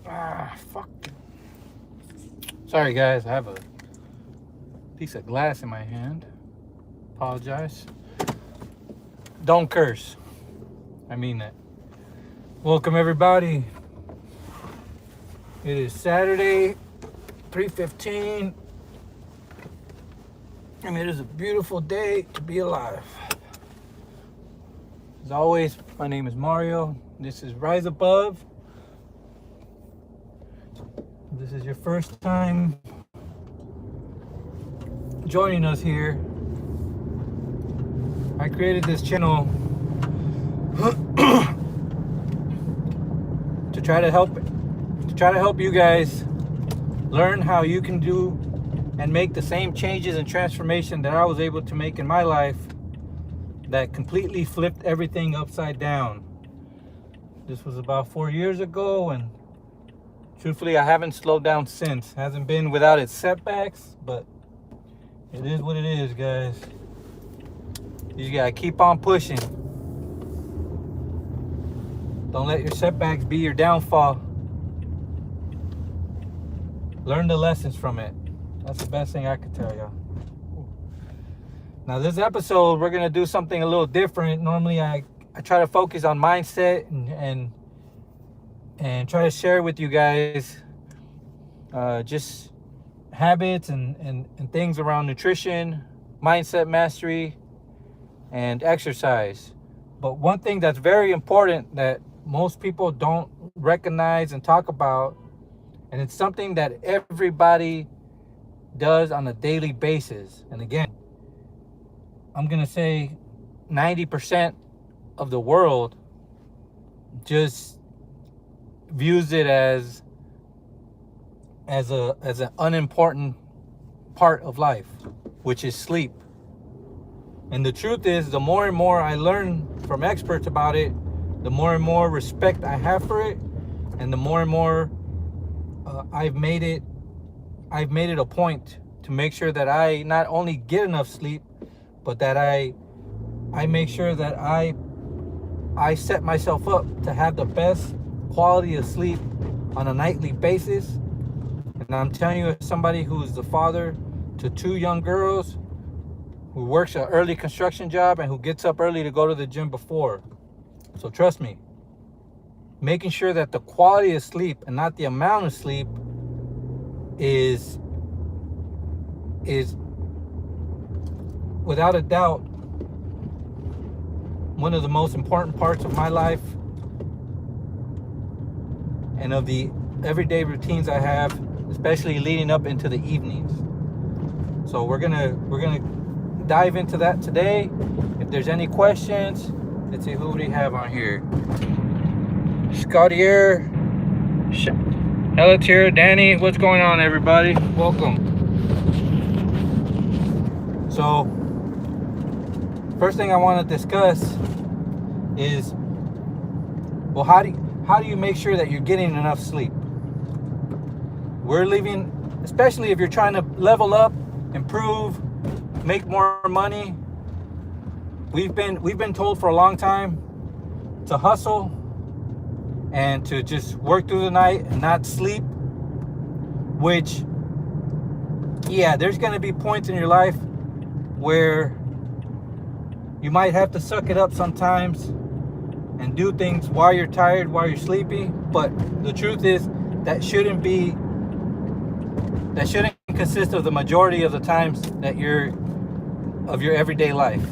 Fuck. Sorry, guys. I have a piece of glass in my hand. Apologize. Don't curse. I mean that. Welcome, everybody. It is Saturday, 3:15. And it is a beautiful day to be alive. As always, my name is Mario. This is Rise Above. This is your first time joining us here. I created this channel to try to help you guys learn how you can do and make the same changes and transformation that I was able to make in my life that completely flipped everything upside down. This was about 4 years ago, and truthfully, I haven't slowed down since. Hasn't been without its setbacks, but it is what it is, guys. You just gotta keep on pushing. Don't let your setbacks be your downfall. Learn the lessons from it. That's the best thing I could tell y'all. Now, this episode, we're gonna do something a little different. Normally, I try to focus on mindset and try to share with you guys just habits and things around nutrition, mindset mastery, and exercise. But one thing that's very important that most people don't recognize and talk about, and it's something that everybody does on a daily basis. And again, I'm gonna say 90% of the world just views it as an unimportant part of life, which is sleep. And the truth is, the more and more I learn from experts about it, the more and more respect I have for it, and the more and more I've made it a point to make sure that I not only get enough sleep, but that I make sure that I set myself up to have the best quality of sleep on a nightly basis. And I'm telling you, as somebody who's the father to 2 young girls, who works an early construction job and who gets up early to go to the gym before. So trust me, making sure that the quality of sleep and not the amount of sleep is without a doubt one of the most important parts of my life and of the everyday routines I have, especially leading up into the evenings. So we're gonna dive into that today. If there's any questions, let's see, who do we have on here? Scottier, Helletier, Danny, what's going on, everybody? Welcome. So, first thing I want to discuss is, well, how do you make sure that you're getting enough sleep? We're living, especially if you're trying to level up, improve, make more money. We've been told for a long time to hustle and to just work through the night and not sleep, which, yeah, there's going to be points in your life where you might have to suck it up sometimes and do things while you're tired, while you're sleepy. But the truth is, that shouldn't consist of the majority of the times that of your everyday life.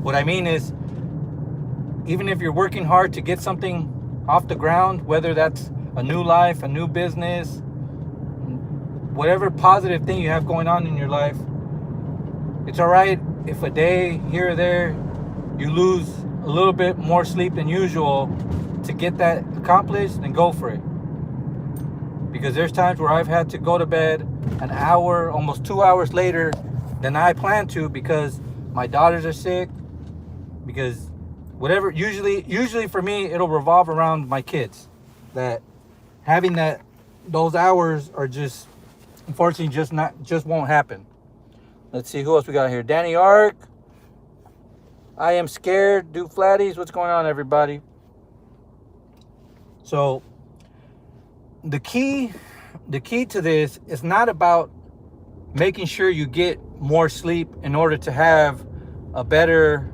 What I mean is, even if you're working hard to get something off the ground, whether that's a new life, a new business, whatever positive thing you have going on in your life, it's all right if a day here or there you lose a little bit more sleep than usual to get that accomplished, then go for it. Because there's times where I've had to go to bed an hour, almost 2 hours later than I planned to, because my daughters are sick, because whatever, usually for me, it'll revolve around my kids. That having those hours are just, unfortunately, just won't happen. Let's see, who else we got here? Danny Ark. I am scared. Duke Flatties. What's going on, everybody? So the key to this is not about making sure you get more sleep in order to have a better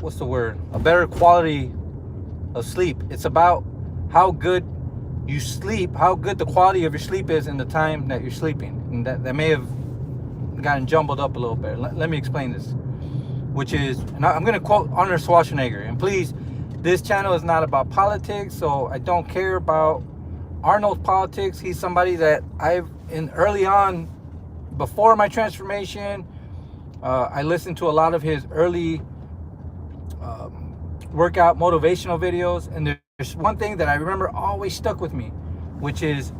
what's the word, a better quality of sleep. It's about how good you sleep, how good the quality of your sleep is in the time that you're sleeping. And that may have gotten jumbled up a little bit. Let me explain this, which is, and I'm going to quote Arnold Schwarzenegger. And please, this channel is not about politics, so I don't care about Arnold's politics. He's somebody that early on, before my transformation, I listened to a lot of his early workout motivational videos, and there's one thing that I remember always stuck with me, which is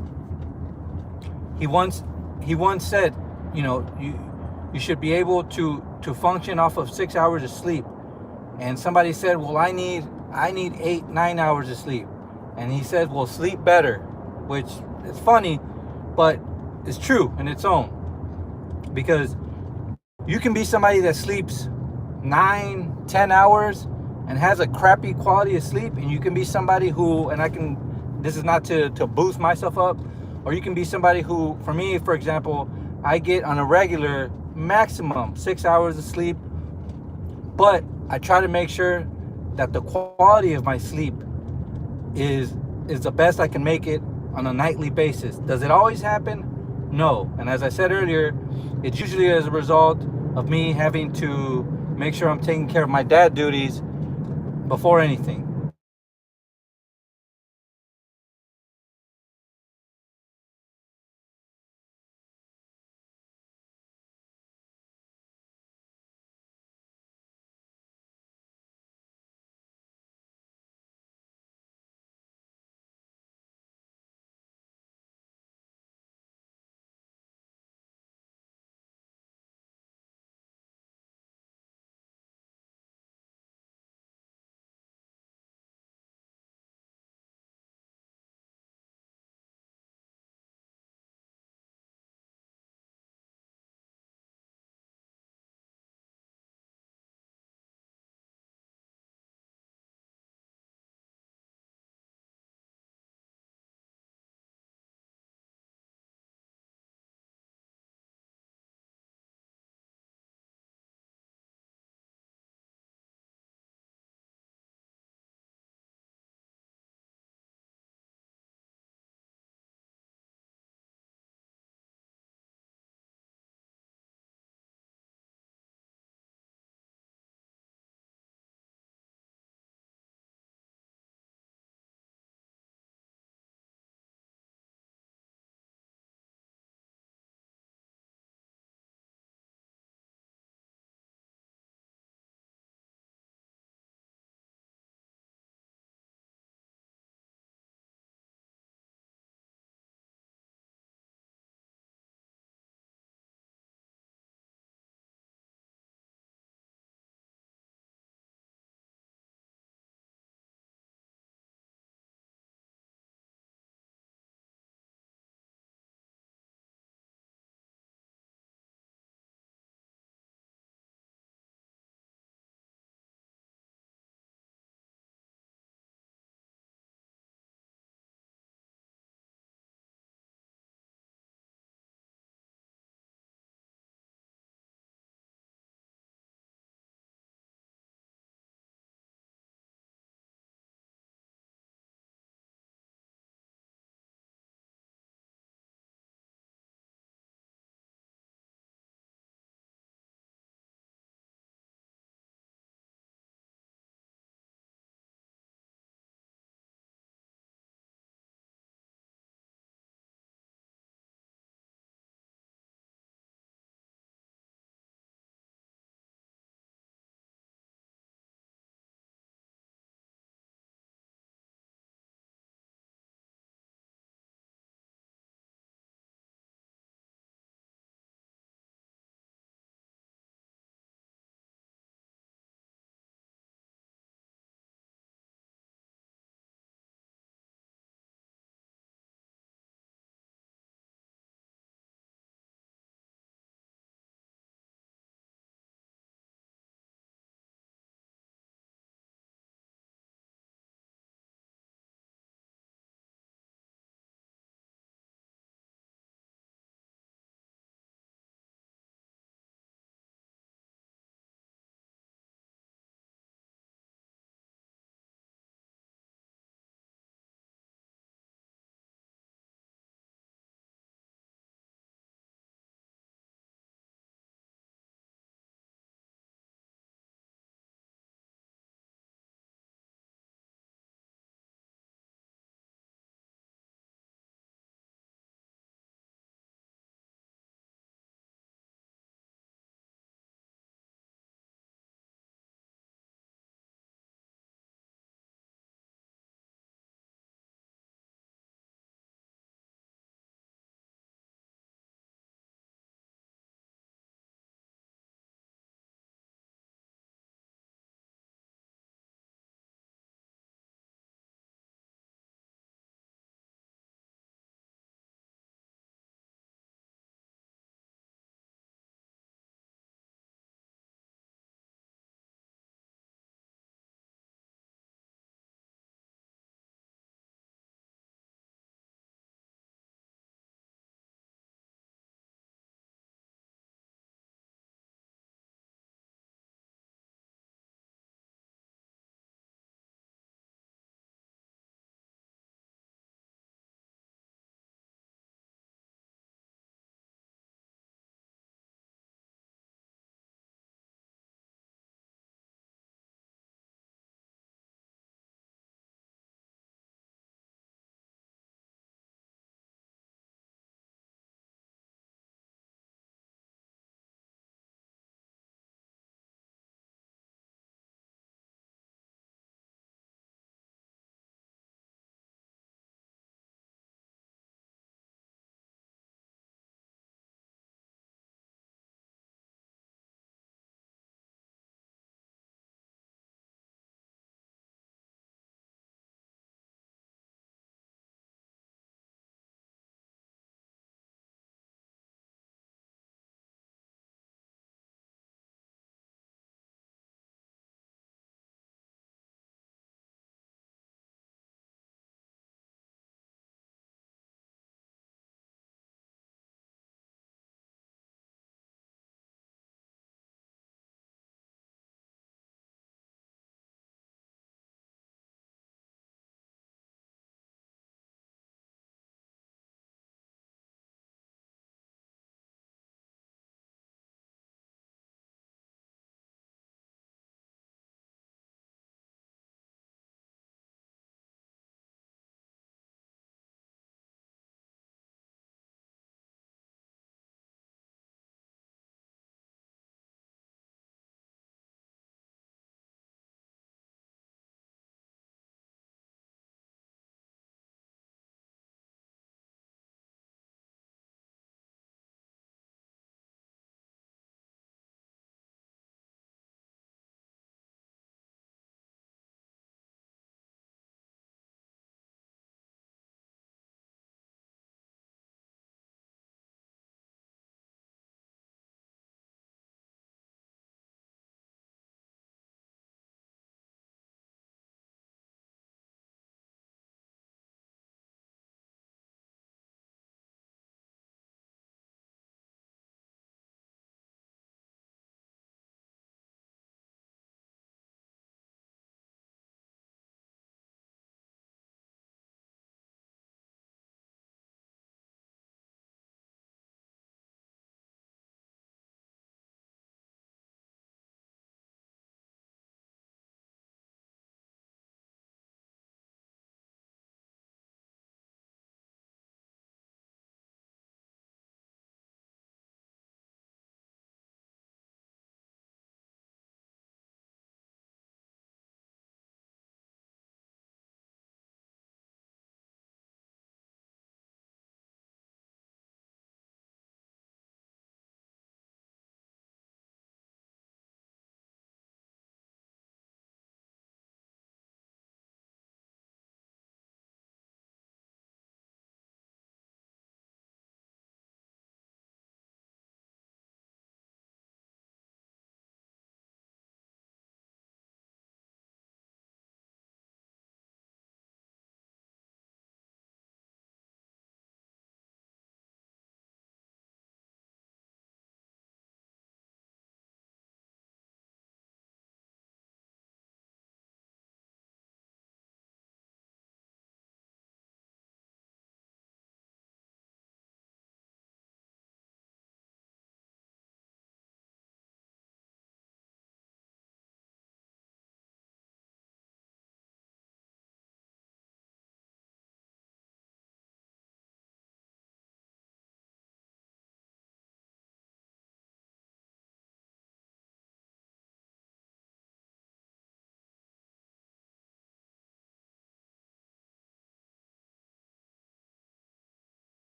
he once said, you know, you should be able to function off of 6 hours of sleep. And somebody said, well, I need 8-9 hours of sleep. And he said, well, sleep better, which is funny, but it's true in its own. Because you can be somebody that sleeps 9-10 hours and has a crappy quality of sleep, and you can be somebody who, this is not to boost myself up, or you can be somebody who, for me, for example, I get on a regular maximum 6 hours of sleep, but I try to make sure that the quality of my sleep is the best I can make it on a nightly basis. Does it always happen? No. And as I said earlier, it's usually as a result of me having to make sure I'm taking care of my dad duties before anything.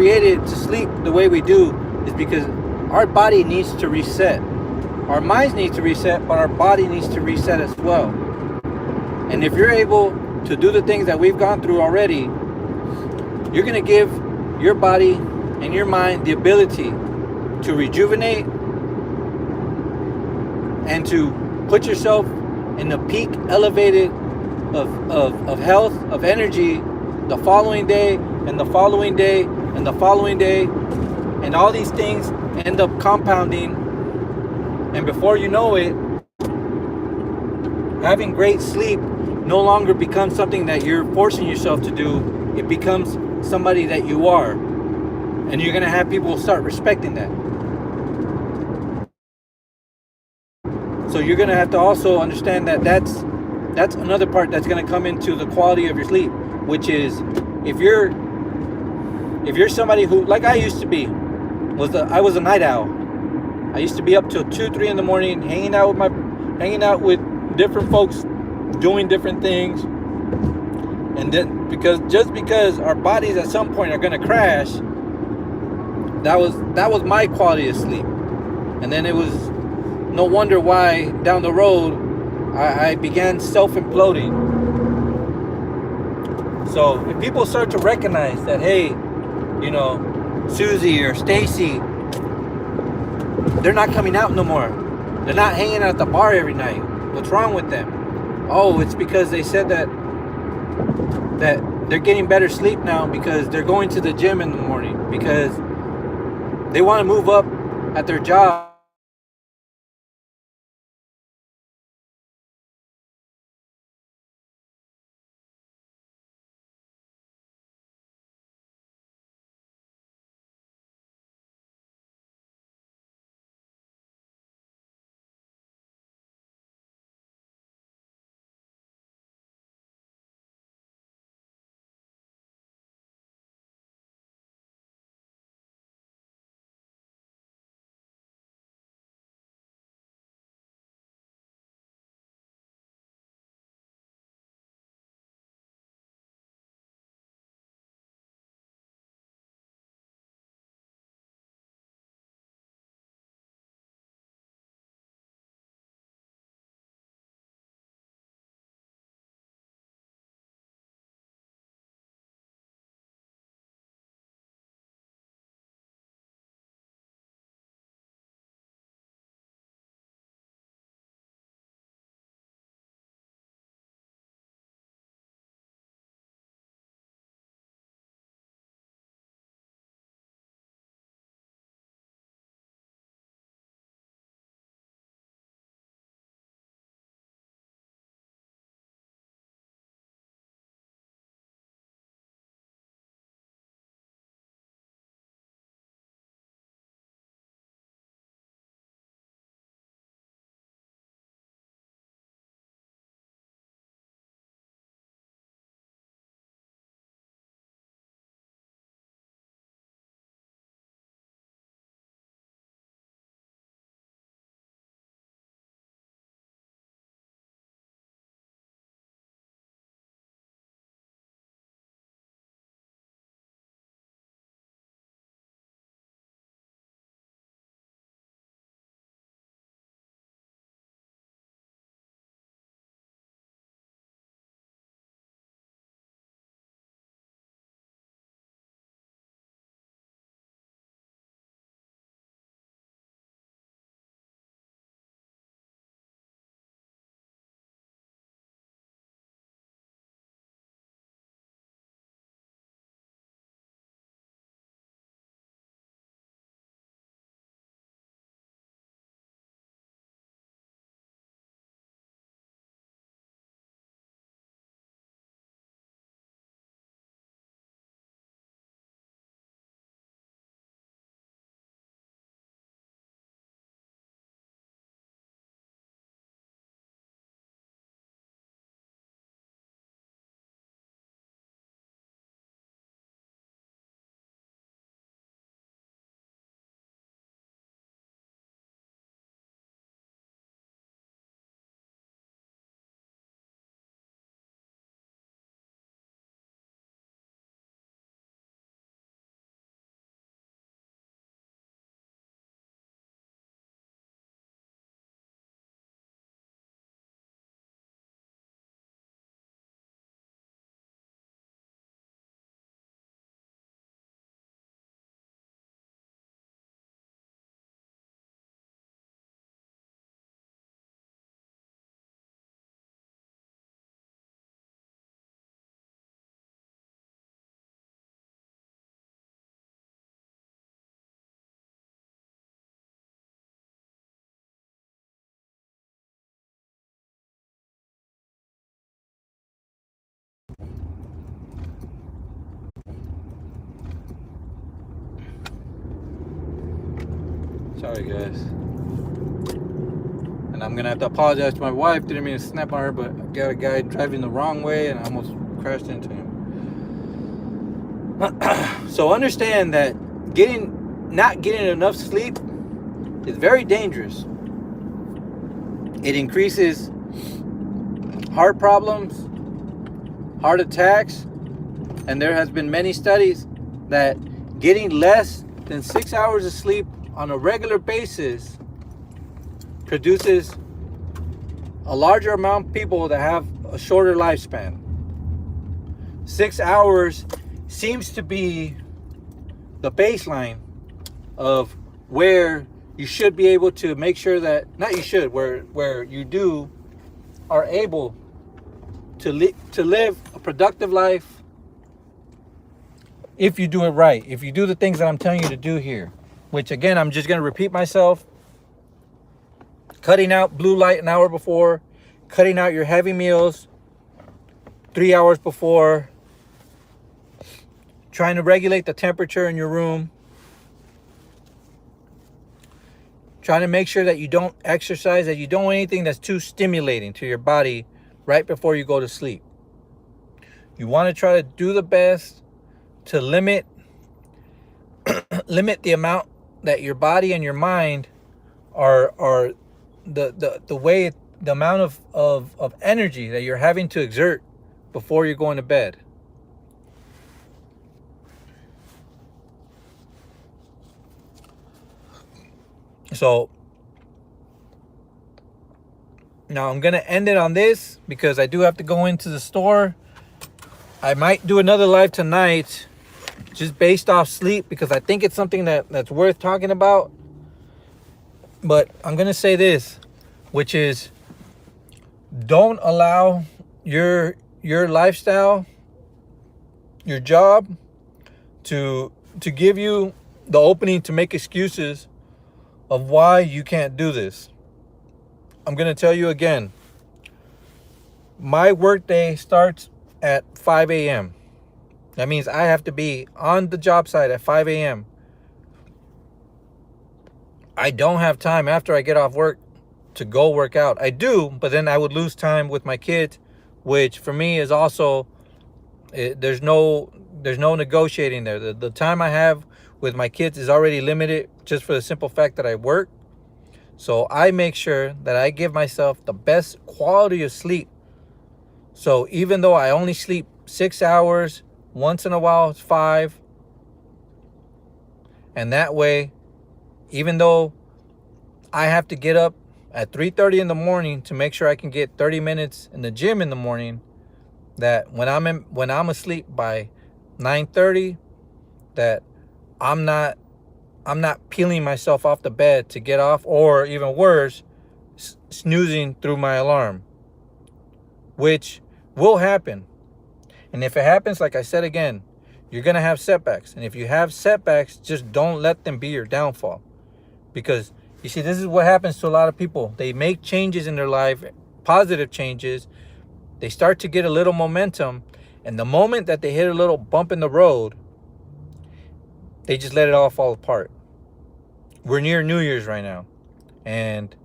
created to sleep the way we do is because our body needs to reset. Our minds need to reset, but our body needs to reset as well. And if you're able to do the things that we've gone through already, you're going to give your body and your mind the ability to rejuvenate and to put yourself in the peak elevated of health, of energy, the following day and the following day and the following day. And all these things end up compounding. And before you know it, having great sleep no longer becomes something that you're forcing yourself to do. It becomes somebody that you are. And you're going to have people start respecting that. So you're going to have to also understand that that's another part that's going to come into the quality of your sleep, which is if you're somebody who, like I used to be, I was a night owl. I used to be up till 2-3 in the morning hanging out with different folks doing different things. And then because our bodies at some point are going to crash, that was my quality of sleep. And then it was no wonder why down the road I began self-imploding. So if people start to recognize that, hey, Susie or Stacy, they're not coming out no more. They're not hanging out at the bar every night. What's wrong with them? Oh, it's because they said that they're getting better sleep now because they're going to the gym in the morning, because they want to move up at their job Sorry, guys. And I'm gonna have to apologize to my wife. Didn't mean to snap on her, but I got a guy driving the wrong way and I almost crashed into him. So understand that not getting enough sleep is very dangerous. It increases heart problems, heart attacks, and there has been many studies that getting less than 6 hours of sleep on a regular basis produces a larger amount of people that have a shorter lifespan. 6 hours seems to be the baseline of where you should be able to make sure that, not you should, where you do are able to live a productive life if you do it right, if you do the things that I'm telling you to do here, which again, I'm just going to repeat myself. Cutting out blue light an hour before, cutting out your heavy meals 3 hours before, trying to regulate the temperature in your room, trying to make sure that you don't exercise, that you don't do anything that's too stimulating to your body right before you go to sleep. You want to try to do the best to limit the amount that your body and your mind are the amount of energy that you're having to exert before you're going to bed. So now I'm going to end it on this because I do have to go into the store. I might do another live tonight just based off sleep because I think it's something that's worth talking about. But I'm going to say this, which is don't allow your lifestyle, your job to give you the opening to make excuses of why you can't do this. I'm going to tell you again. My workday starts at 5 a.m. That means I have to be on the job site at 5 a.m. I don't have time after I get off work to go work out. I do, but then I would lose time with my kids, which for me is also, there's no negotiating there. The time I have with my kids is already limited just for the simple fact that I work. So I make sure that I give myself the best quality of sleep. So even though I only sleep 6 hours, once in a while it's 5. And that way, even though I have to get up at 3:30 in the morning to make sure I can get 30 minutes in the gym in the morning, that when I'm asleep by 9:30, that I'm not peeling myself off the bed to get off, or even worse, snoozing through my alarm, which will happen. And if it happens, like I said again, you're going to have setbacks. And if you have setbacks, just don't let them be your downfall. Because you see, this is what happens to a lot of people. They make changes in their life, positive changes. They start to get a little momentum. And the moment that they hit a little bump in the road, they just let it all fall apart. We're near New Year's right now. And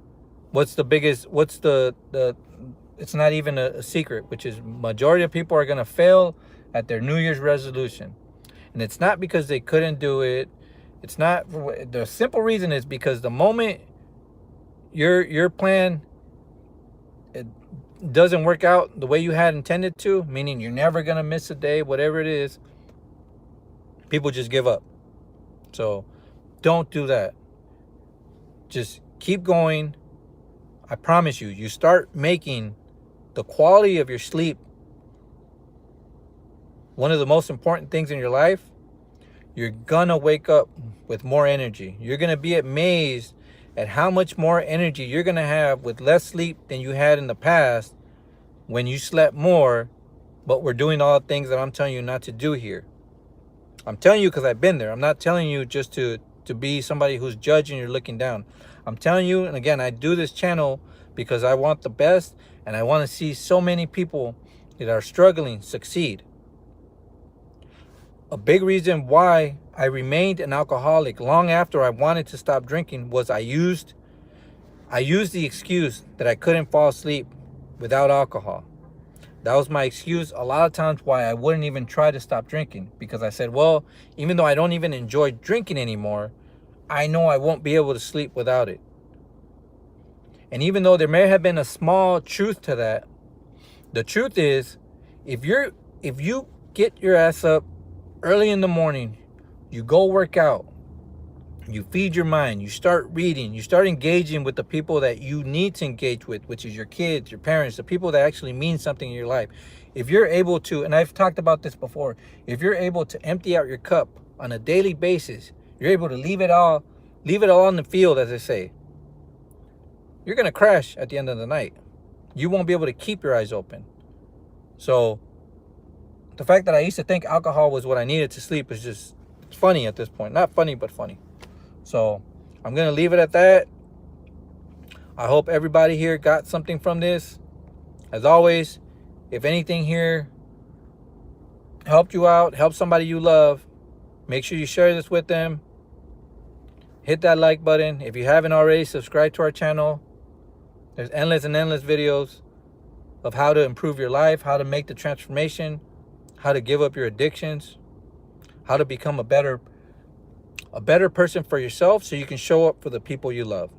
it's not even a secret, which is majority of people are going to fail at their New Year's resolution. And it's not because they couldn't do it. It's not, the simple reason is because the moment your plan, it doesn't work out the way you had intended to, meaning you're never going to miss a day, whatever it is, people just give up. So don't do that. Just keep going. I promise you, you start making the quality of your sleep one of the most important things in your life, you're gonna wake up with more energy. You're gonna be amazed at how much more energy you're gonna have with less sleep than you had in the past when you slept more, but we're doing all the things that I'm telling you not to do here. I'm telling you because I've been there. I'm not telling you just to be somebody who's judging or looking down. I'm telling you, and again, I do this channel because I want the best, and I want to see so many people that are struggling succeed. A big reason why I remained an alcoholic long after I wanted to stop drinking was I used the excuse that I couldn't fall asleep without alcohol. That was my excuse a lot of times why I wouldn't even try to stop drinking, because I said, well, even though I don't even enjoy drinking anymore, I know I won't be able to sleep without it. And even though there may have been a small truth to that, the truth is, if you get your ass up early in the morning, you go work out, you feed your mind, you start reading, you start engaging with the people that you need to engage with, which is your kids, your parents, the people that actually mean something in your life. If you're able to, and I've talked about this before, if you're able to empty out your cup on a daily basis, you're able to leave it all on the field, as they say, you're going to crash at the end of the night. You won't be able to keep your eyes open. So the fact that I used to think alcohol was what I needed to sleep is just, it's funny at this point. Not funny, but funny. So I'm going to leave it at that. I hope everybody here got something from this. As always, if anything here helped you out, helped somebody you love, make sure you share this with them. Hit that like button. If you haven't already, subscribe to our channel. There's endless and endless videos of how to improve your life, how to make the transformation, how to give up your addictions, how to become a better person for yourself so you can show up for the people you love.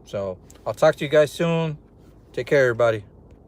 So I'll talk to you guys soon. Take care, everybody.